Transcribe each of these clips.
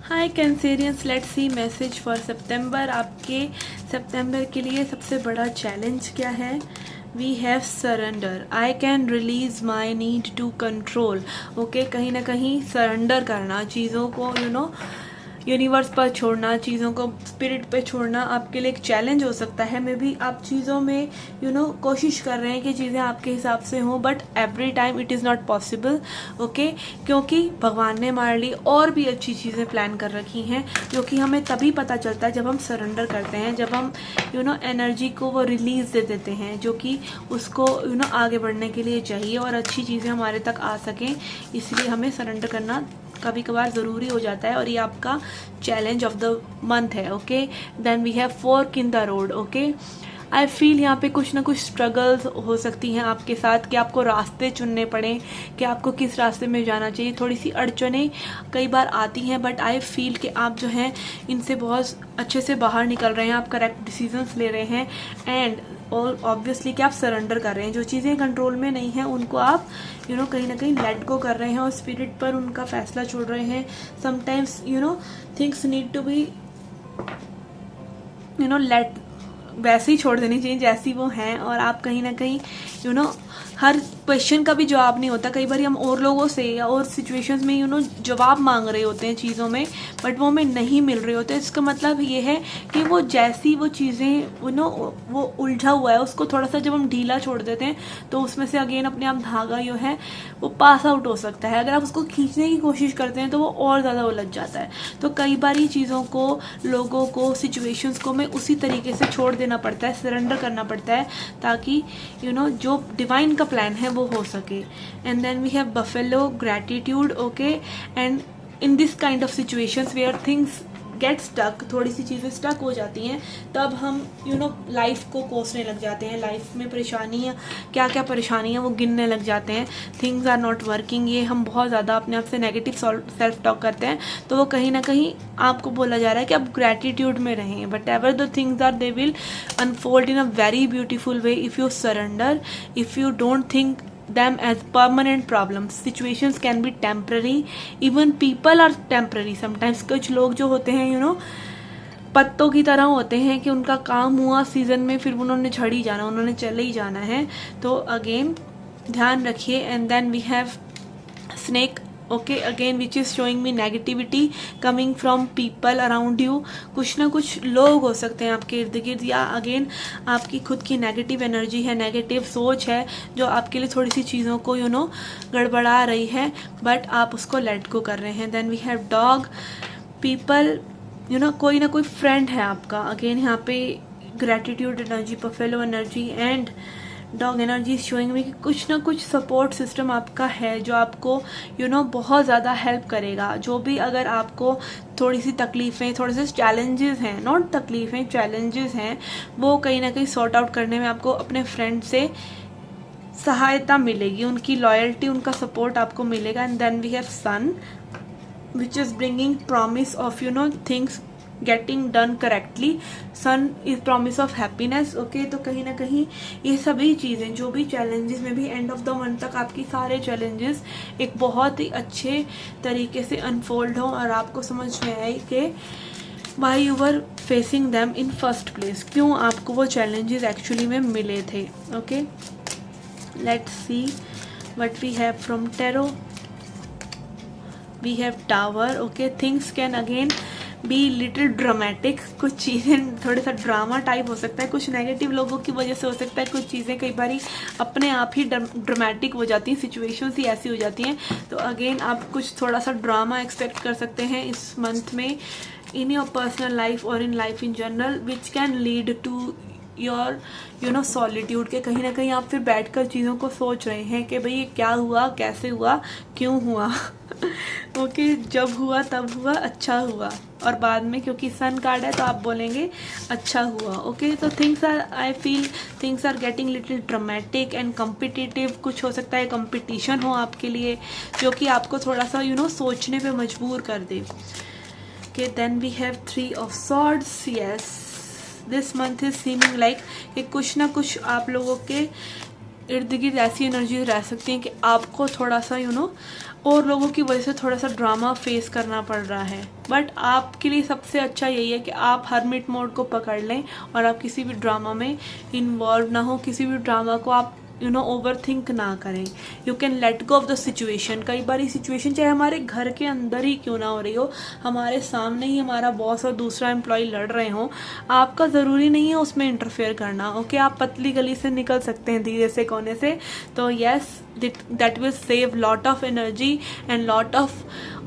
Hi Cancerians, let's see message for सितंबर। आपके सितंबर के लिए सबसे बड़ा चैलेंज क्या है? We have surrender, I can release my need to control. Okay, कहीं ना कहीं सरेंडर करना, चीज़ों को यूनिवर्स पर छोड़ना, चीज़ों को स्पिरिट पे छोड़ना आपके लिए एक चैलेंज हो सकता है। मे बी आप चीज़ों में कोशिश कर रहे हैं कि चीज़ें आपके हिसाब से हों, but every time it is not possible. Okay, क्योंकि भगवान ने हमारे लिए और भी अच्छी चीज़ें प्लान कर रखी हैं, जो कि हमें तभी पता चलता है जब हम सरेंडर करते हैं, जब हम एनर्जी को वो रिलीज़ दे देते हैं जो कि उसको आगे बढ़ने के लिए चाहिए और अच्छी चीज़ें हमारे तक आ सकें। इसलिए हमें सरेंडर करना कभी कभार ज़रूरी हो जाता है, और ये आपका चैलेंज ऑफ द मंथ है। Okay, then we have fork in the road. Okay, I feel यहाँ पे कुछ ना कुछ स्ट्रगल्स हो सकती हैं आपके साथ, कि आपको रास्ते चुनने पड़े कि आपको किस रास्ते में जाना चाहिए। थोड़ी सी अड़चनें कई बार आती हैं, बट आई फील कि आप जो हैं इनसे बहुत अच्छे से बाहर निकल रहे हैं, आप करेक्ट डिसीजंस ले रहे हैं, एंड और ऑब्वियसली कि आप सरेंडर कर रहे हैं। जो चीज़ें कंट्रोल में नहीं हैं उनको आप कहीं ना कहीं लेट गो कर रहे हैं और स्पिरिट पर उनका फैसला छोड़ रहे हैं। Sometimes things need to be let, वैसे ही छोड़ देनी चाहिए जैसी वो हैं, और आप कहीं ना कहीं हर क्वेश्चन का भी जवाब नहीं होता। कई बार हम और लोगों से या और सिचुएशंस में जवाब मांग रहे होते हैं चीज़ों में, बट वो हमें नहीं मिल रहे होते। इसका मतलब ये है कि वो जैसी वो चीज़ें वो उलझा हुआ है, उसको थोड़ा सा जब हम ढीला छोड़ देते हैं तो उसमें से अगेन अपने आप धागा जो है वो पास आउट हो सकता है। अगर आप उसको खींचने की कोशिश करते हैं तो वो और ज़्यादा उलझ जाता है। तो कई बार ये चीज़ों को, लोगों को, सिचुएशंस को हमें उसी तरीके से छोड़ देना पड़ता है, सरेंडर करना पड़ता है, ताकि जो डिवाइन का प्लान है वो हो सके। And then we have buffalo gratitude. Okay, and in this kind of situations where things get stuck, थोड़ी सी चीज़ें स्टक हो जाती हैं, तब हम लाइफ को कोसने लग जाते हैं। लाइफ में परेशानियाँ, क्या क्या परेशानियाँ वो गिनने लग जाते हैं। थिंग्स आर नॉट वर्किंग, ये हम बहुत ज़्यादा अपने आप से नेगेटिव सेल्फ टॉक करते हैं। तो वो कहीं ना कहीं आपको बोला जा रहा है कि आप ग्रैटिट्यूड में रहें, but ever the things are, they will unfold in a very beautiful way if you surrender, if you don't think them as permanent problems. Situations can be temporary, even people are temporary sometimes. कुछ लोग जो होते हैं पत्तों की तरह होते हैं कि उनका काम हुआ सीजन में, फिर उन्होंने झड़ ही जाना, उन्होंने चले ही जाना है। तो अगेन ध्यान रखिए। And then we have snake. Okay, again which is showing me negativity coming from people around you. कुछ ना कुछ लोग हो सकते हैं आपके इर्द गिर्द, या अगेन आपकी खुद की नेगेटिव एनर्जी है, नेगेटिव सोच है, जो आपके लिए थोड़ी सी चीज़ों को गड़बड़ा रही है, बट आप उसको लेट गो कर रहे हैं। Then we have dog people, कोई ना कोई फ्रेंड है आपका। अगेन यहाँ पे gratitude energy, buffalo energy and dog energy showing में कि कुछ ना कुछ सपोर्ट सिस्टम आपका है, जो आपको बहुत ज़्यादा हेल्प करेगा। जो भी अगर आपको थोड़ी सी तकलीफ़ें, थोड़े से चैलेंजेस हैं, नॉट तकलीफ़ें, चैलेंजेस हैं, वो कहीं ना कहीं सॉर्ट आउट करने में आपको अपने फ्रेंड से सहायता मिलेगी, उनकी लॉयल्टी, उनका सपोर्ट आपको मिलेगा। And then we have sun which is bringing promise of things getting done correctly. Sun is promise of happiness. Okay, तो कहीं ना कहीं ये सभी चीज़ें, जो भी चैलेंजेस में भी एंड ऑफ द मंथ तक आपकी सारे चैलेंजेस एक बहुत ही अच्छे तरीके से अनफोल्ड हों, और आपको समझ में आए कि why you were facing them in first place, क्यों आपको वो चैलेंजेस एक्चुअली में मिले थे। Okay, let's see what we have from tarot. We have tower. Okay, things can again be little dramatic. कुछ चीज़ें थोड़ा सा ड्रामा टाइप हो सकता है, कुछ नेगेटिव लोगों की वजह से हो सकता है। कुछ चीज़ें कई बार अपने आप ही ड्रामेटिक हो जाती हैं, सिचुएशंस ही ऐसी हो जाती हैं। तो अगेन आप कुछ थोड़ा सा ड्रामा एक्सपेक्ट कर सकते हैं इस मंथ में, इन योर पर्सनल लाइफ और in life in general, which can lead to your solitude. के कहीं ना कहीं आप फिर बैठकर चीज़ों को सोच रहे हैं कि भाई ये क्या हुआ, कैसे हुआ, क्यों हुआ। ओके, जब हुआ तब हुआ, अच्छा हुआ, और बाद में क्योंकि सन कार्ड है तो आप बोलेंगे अच्छा हुआ। ओके, तो things are, I feel things are getting little dramatic and competitive. कुछ हो सकता है कंपटीशन हो आपके लिए, जो कि आपको थोड़ा सा सोचने पे मजबूर कर दे। Okay, then we have 3 of swords. Yes, this month is seeming like कि कुछ ना कुछ आप लोगों के इर्द गिर्द ऐसी एनर्जी रह सकती हैं कि आपको थोड़ा सा और लोगों की वजह से थोड़ा सा ड्रामा फेस करना पड़ रहा है, बट आपके लिए सबसे अच्छा यही है कि आप हर्मिट मोड को पकड़ लें और आप किसी भी ड्रामा में इन्वॉल्व ना हो, किसी भी ड्रामा को आप ओवर थिंक ना करें। You can let go of the situation. कई बार सिचुएशन चाहे हमारे घर के अंदर ही क्यों ना हो रही हो, हमारे सामने ही हमारा बॉस और दूसरा एम्प्लॉय लड़ रहे हो, आपका ज़रूरी नहीं है उसमें इंटरफेयर करना। ओके, आप पतली गली से निकल सकते हैं धीरे से कोने से। तो yes, that will save lot of energy and lot of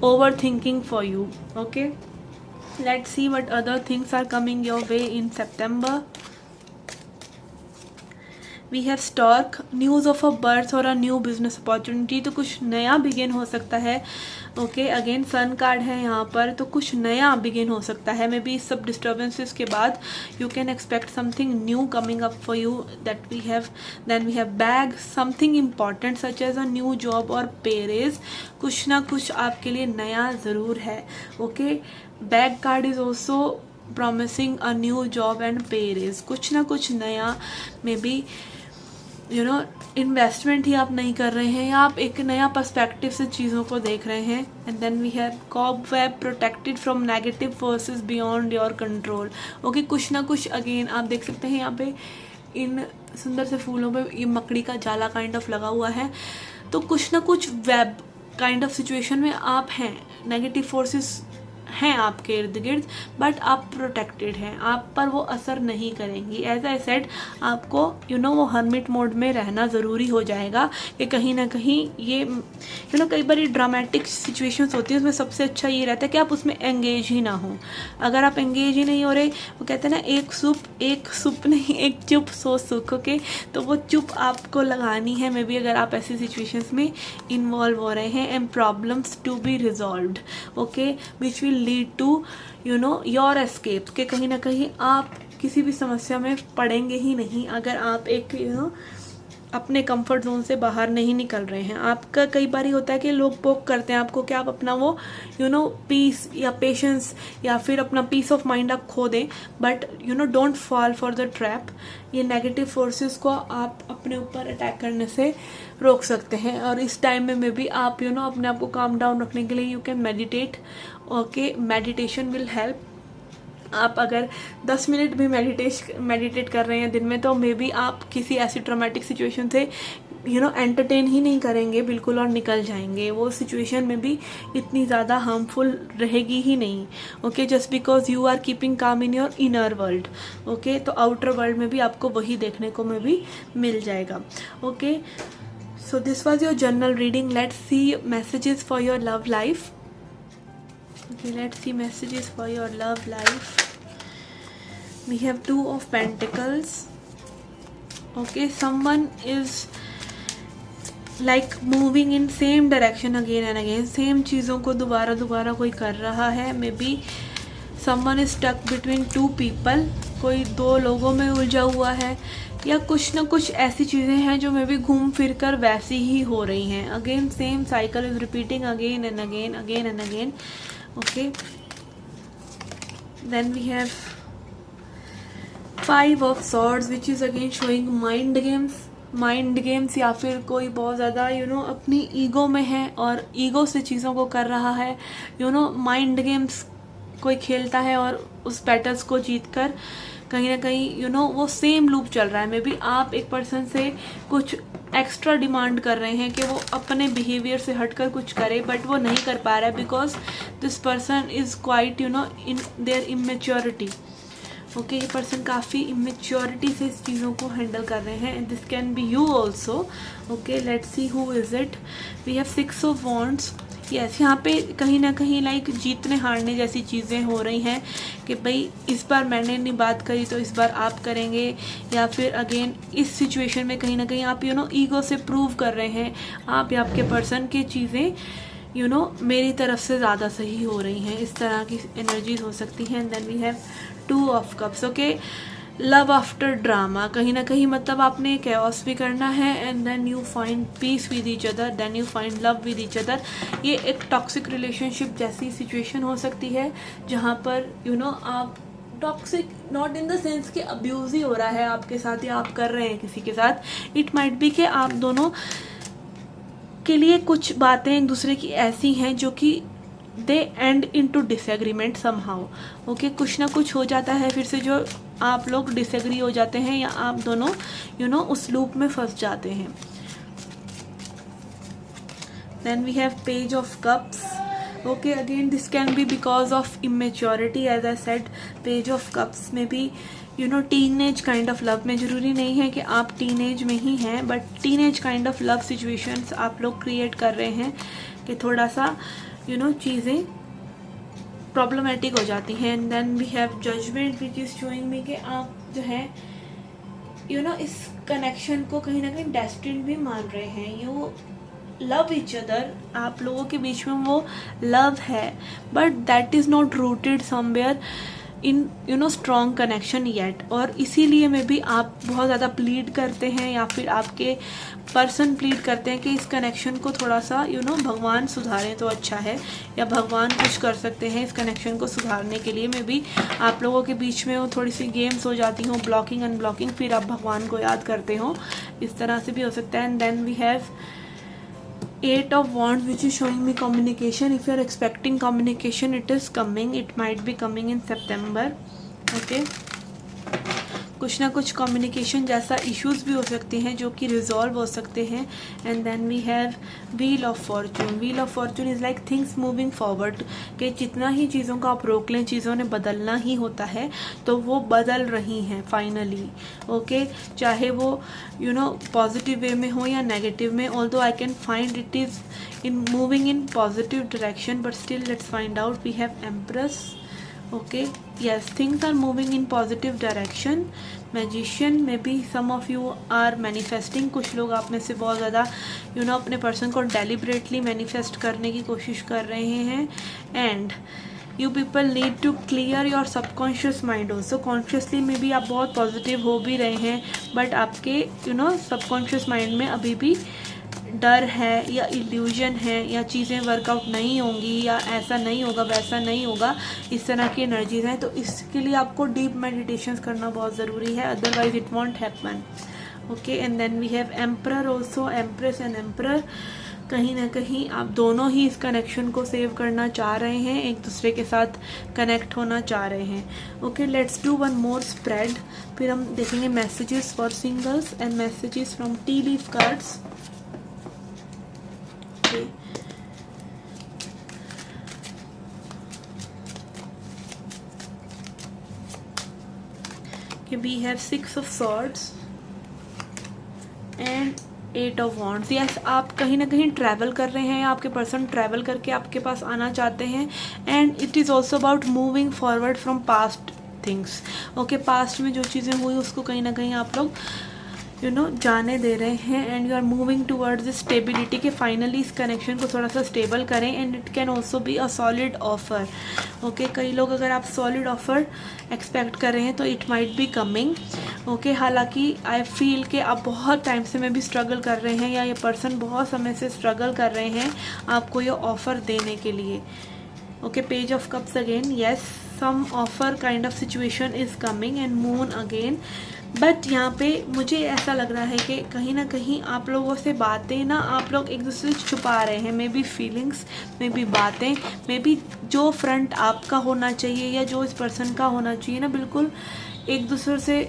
overthinking for you. Okay, let's see what other things are coming your way in September. We have Stork, news of a birth और a new business opportunity। तो कुछ नया begin हो सकता है। Okay, again sun card है यहाँ पर, तो कुछ नया बिगिन हो सकता है। मे बी इस सब डिस्टर्बेंसेस के बाद you can expect something new coming up for you that we have. Then we have bag, something important such as a new job और पे रेज। कुछ ना कुछ आपके लिए नया ज़रूर है। Okay, bag card is also promising a new job and pay raise। कुछ ना कुछ नया, मे बी इन्वेस्टमेंट ही आप नहीं कर रहे हैं या आप एक नया पर्सपेक्टिव से चीज़ों को देख रहे हैं। And then we have cobweb, protected from negative forces beyond your control. Okay, कुछ ना कुछ अगेन आप देख सकते हैं यहाँ पे इन सुंदर से फूलों पे ये मकड़ी का जाला काइंड ऑफ लगा हुआ है। तो कुछ ना कुछ वेब काइंड ऑफ सिचुएशन में आप हैं, नेगेटिव फोर्सेस हैं आपके इर्द गिर्द, बट आप प्रोटेक्टेड हैं, आप पर वो असर नहीं करेंगी। एज आई सेड, आपको वो हर्मिट मोड में रहना ज़रूरी हो जाएगा कि कहीं ना कहीं ये कई बार ड्रामेटिक सिचुएशंस होती हैं, उसमें सबसे अच्छा ये रहता है कि आप उसमें एंगेज ही ना हो। अगर आप एंगेज ही नहीं हो रहे, वो कहते हैं ना, एक सुप नहीं, एक चुप सो सुख। ओके, तो वो चुप आपको लगानी है मे बी, अगर आप ऐसी सिचुएशंस में इन्वॉल्व हो रहे हैं। And problems to be resolved, okay, which will lead to your escape, कि कहीं ना कहीं आप किसी भी समस्या में पड़ेंगे ही नहीं अगर आप एक अपने कंफर्ट जोन से बाहर नहीं निकल रहे हैं। आपका कई बार होता है कि लोग पोक करते हैं आपको कि आप अपना वो पीस या पेशेंस या फिर अपना पीस ऑफ माइंड आप खो दें, but don't fall for the trap. ये नेगेटिव फोर्सेस को आप अपने ऊपर अटैक करने से रोक सकते हैं। और इस टाइम में भी आप अपने आप को काम डाउन रखने के लिए you can meditate. Okay, meditation will help. आप अगर 10 मिनट भी मेडिटेट कर रहे हैं दिन में, तो मे बी आप किसी ऐसी ट्रॉमेटिक सिचुएशन से एंटरटेन ही नहीं करेंगे बिल्कुल और निकल जाएंगे। वो सिचुएशन में भी इतनी ज़्यादा हार्मफुल रहेगी ही नहीं। Okay, just because you are keeping calm in your inner world. Okay, तो आउटर वर्ल्ड में भी आपको वही देखने को में भी मिल जाएगा। Okay, so this was your journal reading. Let's see messages for your love life. Okay, let's see messages for your love life. We have 2 of Pentacles. Okay, someone is like moving in same direction again and again. Same चीज़ों को दोबारा कोई कर रहा है। Maybe someone is stuck between 2 people. कोई 2 लोगों में उलझा हुआ है, या कुछ ना कुछ ऐसी चीज़ें हैं जो मे भी घूम फिर कर वैसी ही हो रही हैं। Again same cycle is repeating again and again. Okay, then we have 5 of Swords, which is again showing mind games या फिर कोई बहुत ज़्यादा अपनी ईगो में है और ईगो से चीज़ों को कर रहा है। माइंड गेम्स कोई खेलता है और उस बैटल्स को जीत कर कहीं ना कहीं वो सेम लूप चल रहा है। मे बी आप एक पर्सन से कुछ एक्स्ट्रा डिमांड कर रहे हैं कि वो अपने बिहेवियर से हटकर कुछ करे, बट वो नहीं कर पा रहा है because this person is quite in their immaturity. Okay, ये पर्सन काफ़ी इमेच्योरिटी से इस चीज़ों को हैंडल कर रहे हैं। And this can be you also. Okay, let's see who is it. We have 6 of Wands। Yes, यहाँ पे कहीं ना कहीं लाइक जीतने हारने जैसी चीज़ें हो रही हैं कि भाई इस बार मैंने नहीं बात करी तो इस बार आप करेंगे, या फिर अगेन इस सिचुएशन में कहीं ना कहीं आप ईगो से प्रूव कर रहे हैं आप या आपके पर्सन की चीज़ें मेरी तरफ से ज़्यादा सही हो रही हैं। इस तरह की एनर्जीज हो सकती हैं। Then we have 2 of Cups। Okay, love after drama, कहीं ना कहीं मतलब आपने कैओस भी करना है and then you find peace with each other, then you find love with each other. ये एक टॉक्सिक रिलेशनशिप जैसी सिचुएशन हो सकती है जहाँ पर आप toxic not in the sense कि अब्यूज़ ही हो रहा है आपके साथ या आप कर रहे हैं किसी के साथ। इट माइट बी कि आप दोनों आपके लिए कुछ बातें एक दूसरे की ऐसी हैं जो कि they end into disagreement somehow. Okay, कुछ ना कुछ हो जाता है फिर से जो आप लोग डिसएग्री हो जाते हैं या आप दोनों उस लूप में फंस जाते हैं। Then we have Page of Cups. Okay, again this can be because of immaturity, as I said. Page of Cups में भी teenage kind of love में, जरूरी नहीं है कि आप teenage में ही हैं, but teenage kind of love situations आप लोग create कर रहे हैं कि थोड़ा सा चीज़ें problematic हो जाती हैं। And then we have Judgment, which is showing me कि आप जो है इस connection को कहीं ना कहीं destined भी मान रहे हैं। लव ईच अदर, आप लोगों के बीच में वो लव है, but that is not rooted somewhere in strong connection yet. और इसीलिए में भी आप बहुत ज़्यादा प्लीड करते हैं या फिर आपके पर्सन प्लीड करते हैं कि इस कनेक्शन को थोड़ा सा भगवान सुधारें तो अच्छा है, या भगवान कुछ कर सकते हैं इस कनेक्शन को सुधारने के लिए। में भी आप लोगों के बीच में वो थोड़ी सी गेम्स हो जाती हों, ब्लॉकिंग अनब्लॉकिंग, फिर आप भगवान को याद करते हो, इस तरह से भी हो सकता है। And then we have 8 of Wands, which is showing me communication. If you are expecting communication, it is coming. It might be coming in September. Okay. कुछ ना कुछ कम्युनिकेशन जैसा इश्यूज भी हो सकते हैं जो कि रिजॉल्व हो सकते हैं। And then we have wheel of fortune. Wheel of fortune is like things moving forward, कि जितना ही चीज़ों को आप रोक लें, चीज़ों ने बदलना ही होता है, तो वो बदल रही हैं फाइनली। ओके, चाहे वो पॉजिटिव वे में हो या नेगेटिव में। Although I can find it is in moving in positive direction, but still let's find out. We have empress. Okay, yes, things are moving in positive direction. Magician, maybe some of you are manifesting. कुछ लोग आप में से बहुत ज़्यादा अपने person को deliberately manifest करने की कोशिश कर रहे हैं। And you people need to clear your subconscious mind also. Consciously में भी आप बहुत positive हो भी रहे हैं, but आपके subconscious mind में अभी भी डर है या इल्यूजन है, या चीज़ें वर्कआउट नहीं होंगी, या ऐसा नहीं होगा, वैसा नहीं होगा, इस तरह की एनर्जीज हैं। तो इसके लिए आपको डीप मेडिटेशंस करना बहुत ज़रूरी है, otherwise it won't happen. Okay, and then we have emperor also. Empress and emperor, कहीं ना कहीं आप दोनों ही इस कनेक्शन को सेव करना चाह रहे हैं, एक दूसरे के साथ कनेक्ट होना चाह रहे हैं। Okay, let's do one more spread, फिर हम देखेंगे messages for singles and messages from tea leaf cards. We have 6 of Swords and 8 of Wands. Yes, आप कहीं ना कहीं ट्रैवल कर रहे हैं, आपके पर्सन ट्रैवल करके आपके पास आना चाहते हैं। And it is also about moving forward from past things. Okay, past में जो चीज़ें हुई उसको कहीं ना कहीं आप लोग जाने दे रहे हैं। And you are moving towards this stability, के फाइनली इस कनेक्शन को थोड़ा सा स्टेबल करें। And it can also be a solid offer. Okay, कई लोग अगर आप सॉलिड ऑफर एक्सपेक्ट कर रहे हैं तो it might be coming. Okay, हालांकि आई फील कि आप बहुत टाइम से में भी स्ट्रगल कर रहे हैं, या ये पर्सन बहुत समय से स्ट्रगल कर रहे हैं आपको ये ऑफ़र देने के लिए। Okay, page of cups again. Yes, some offer kind of situation is coming. And moon again. But यहाँ पे मुझे ऐसा लग रहा है कि कहीं ना कहीं आप लोगों से बातें आप लोग एक दूसरे से छुपा रहे हैं। May be feelings, may be बातें, मे बी जो फ्रंट आपका होना चाहिए या जो इस पर्सन का होना चाहिए बिल्कुल एक दूसरे से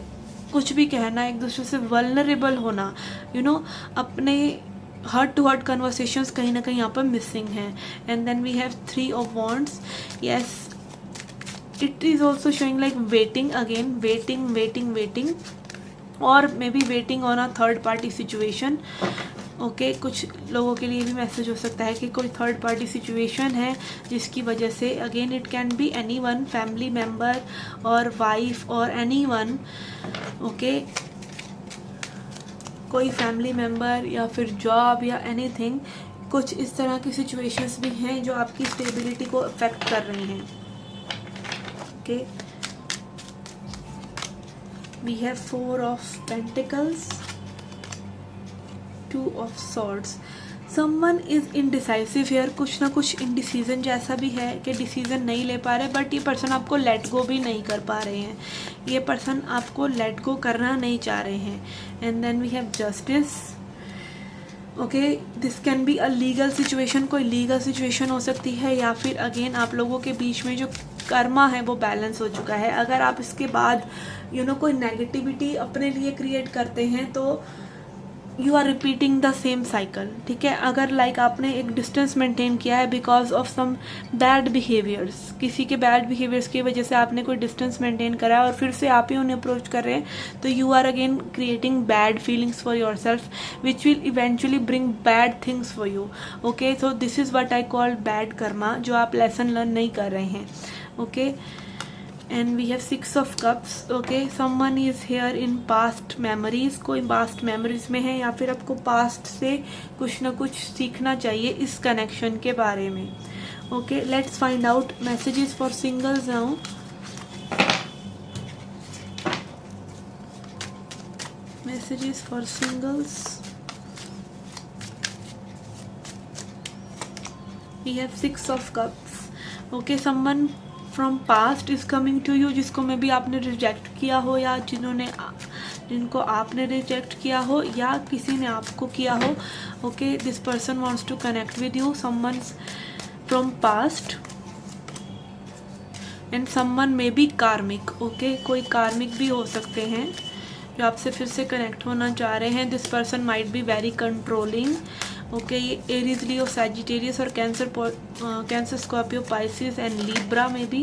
कुछ भी कहना, एक दूसरे से वल्नरेबल होना, अपने हार्ट टू हार्ट कन्वर्सेशंस कहीं ना कहीं यहाँ पर मिसिंग हैं। And then we have 3 of Wands. Yes, it is also showing like waiting again, waiting, और may be waiting on a third party situation. Okay, कुछ लोगों के लिए भी मैसेज हो सकता है कि कोई थर्ड पार्टी सिचुएशन है जिसकी वजह से, again it can be any one, family member और वाइफ और एनी वन। ओके, कोई फैमिली मेम्बर या फिर जॉब या एनीथिंग, कुछ इस तरह की सिचुएशंस भी हैं जो आपकी स्टेबिलिटी को अफेक्ट कर रही हैं। Okay, we have 4 of Pentacles, 2 of Swords. Someone is indecisive here. कुछ ना कुछ indecision जैसा भी है कि डिसीजन नहीं ले पा रहे, बट ये पर्सन आपको लेट गो भी नहीं कर पा रहे हैं, ये पर्सन आपको लेट गो करना नहीं चाह रहे हैं। And then we have justice. Okay, this can be a legal situation, कोई लीगल सिचुएशन हो सकती है, या फिर अगेन आप लोगों के बीच में जो कर्मा है वो बैलेंस हो चुका है। अगर आप इसके बाद कोई नेगेटिविटी अपने लिए क्रिएट करते हैं तो you are repeating the same cycle, ठीक है। अगर लाइक आपने एक डिस्टेंस मेंटेन किया है because of some bad behaviours, किसी के बैड बिहेवियर्स की वजह से आपने कोई डिस्टेंस मेंटेन करा है और फिर से आप ही उन्हें अप्रोच कर रहे हैं, तो you are again creating bad feelings for yourself which will eventually bring bad things for you. Okay, so this is what I call bad karma, जो आप लेसन लर्न नहीं कर रहे हैं। ओके, and we have 6 of cups. okay, someone is here in past memories, कोई past memories में है या फिर आपको past से कुछ ना कुछ सीखना चाहिए इस connection के बारे में। okay, let's find out messages for singles now. messages for singles, we have 6 of cups. okay, someone from past is coming to you, जिसको मे बी आपने रिजेक्ट किया हो या जिनको आपने रिजेक्ट किया हो या किसी ने आपको किया हो। Okay, this person wants to connect with you, someone from past and someone maybe karmic. Okay, कोई कार्मिक भी हो सकते हैं जो आपसे फिर से कनेक्ट होना चाह रहे हैं। This person might be very controlling. Okay, ये एरीज, लियो, सैजिटेरियस और Cancer, Scorpio, Pisces and Libra में भी।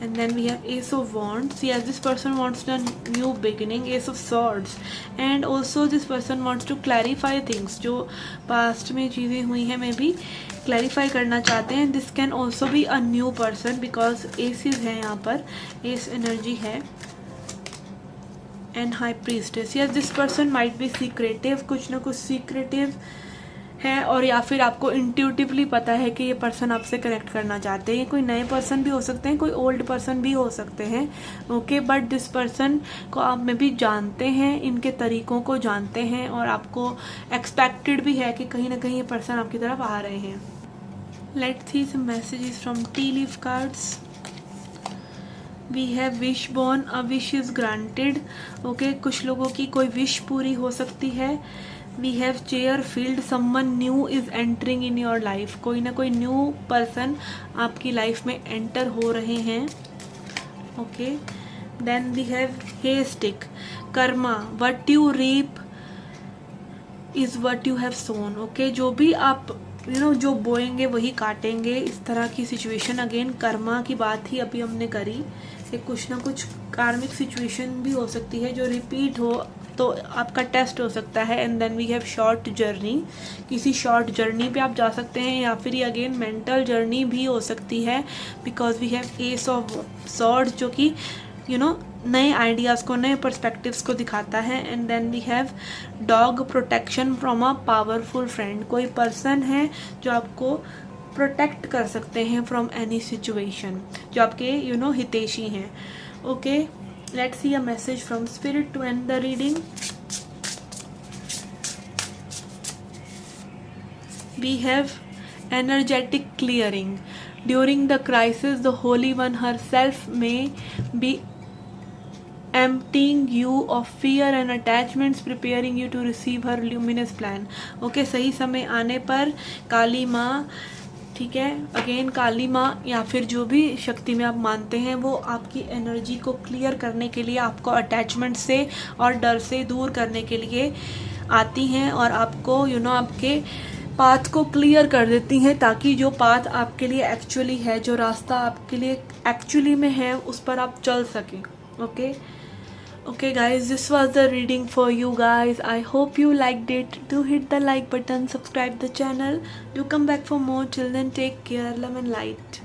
And then we have ace of wands, yes this person wants the new beginning, ace of swords, and also this person wants to clarify things, जो past में चीज़ें हुई हैं may be clarify करना चाहते हैं। This can also be a new person because aces है यहाँ पर, एस एनर्जी है। And high priestess, yes this person might be secretive, कुछ ना कुछ सीक्रेटिव है, और या फिर आपको इंट्यूटिवली पता है कि ये पर्सन आपसे कनेक्ट करना चाहते हैं। कोई नए पर्सन भी हो सकते हैं, कोई ओल्ड पर्सन भी हो सकते हैं। ओके, बट दिस पर्सन को आप में भी जानते हैं, इनके तरीकों को जानते हैं, और आपको एक्सपेक्टेड भी है कि कहीं ना कहीं ये पर्सन आपकी तरफ आ रहे हैं। Let's see some messages from tea leaf cards. We have wishbone, a wish is granted. Okay, कुछ लोगों की कोई विश पूरी हो सकती है। We have chair field, someone new is entering in your life, कोई ना कोई न्यू पर्सन आपकी लाइफ में एंटर हो रहे हैं। Okay, then we have hay stick, karma, what you reap is what you have sown. Okay, जो भी आप जो बोएंगे वही काटेंगे, इस तरह की सिचुएशन। अगेन कर्मा की बात ही अभी हमने करी कि कुछ ना कुछ कार्मिक सिचुएशन भी हो सकती है जो रिपीट हो, तो आपका टेस्ट हो सकता है। And then we have short journey, किसी शॉर्ट जर्नी पे आप जा सकते हैं, या फिर ये अगेन मेंटल जर्नी भी हो सकती है because we have ace of swords, जो कि नए आइडियाज़ को, नए पर्सपेक्टिव्स को दिखाता है। And then we have dog, protection from a powerful friend, कोई पर्सन है जो आपको प्रोटेक्ट कर सकते हैं फ्रॉम एनी सिचुएशन, जो आपके हितैषी हैं। Okay, let's see a message from spirit to end the reading. We have energetic clearing. During the crisis, the Holy One herself may be emptying you of fear and attachments, preparing you to receive her luminous plan. Okay, सही समय आने पर काली माँ, ठीक है, again काली माँ या फिर जो भी शक्ति में आप मानते हैं, वो आपकी एनर्जी को क्लियर करने के लिए, आपको अटैचमेंट से और डर से दूर करने के लिए आती हैं और आपको आपके पाथ को क्लियर कर देती हैं, ताकि जो पाथ आपके लिए एक्चुअली है, जो रास्ता आपके लिए एक्चुअली में है, उस पर आप चल सकें। Okay, okay guys, this was the reading for you guys. I hope you liked it. Do hit the like button, subscribe the channel, do come back for more. Till then, take care, love and light.